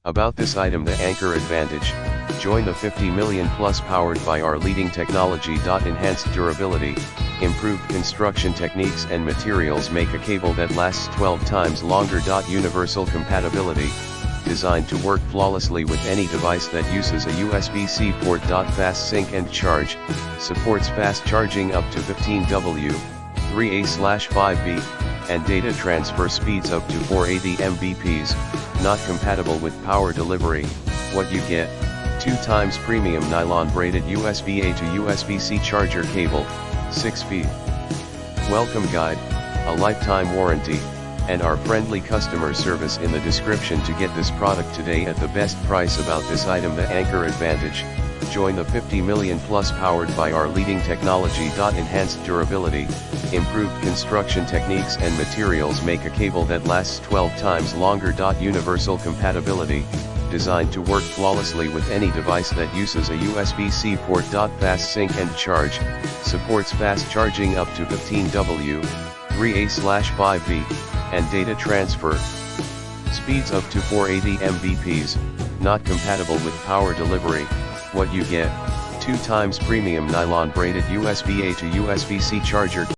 About this item, the Anker Advantage. Join the 50 million plus powered by our leading technology. Enhanced durability, improved construction techniques and materials make a cable that lasts 12 times longer. Universal compatibility, designed to work flawlessly with any device that uses a USB-C port. Fast sync and charge, supports fast charging up to 15W, 3A/5B, and data transfer speeds up to 480 Mbps, not compatible with power delivery. What you get: 2 times premium nylon braided USB-A to USB-C charger cable, 6 feet. Welcome guide, a lifetime warranty, and our friendly customer service in the description to get this product today at the best price. About this item, the Anker Advantage. Join the 50 million plus powered by our leading technology. Enhanced durability, improved construction techniques and materials make a cable that lasts 12 times longer. Universal compatibility, designed to work flawlessly with any device that uses a USB-C port. Fast sync and charge, supports fast charging up to 15W, 3A/5B, and data transfer speeds up to 480 Mbps, not compatible with power delivery. What you get: 2 times premium nylon braided USB-A to USB-C charger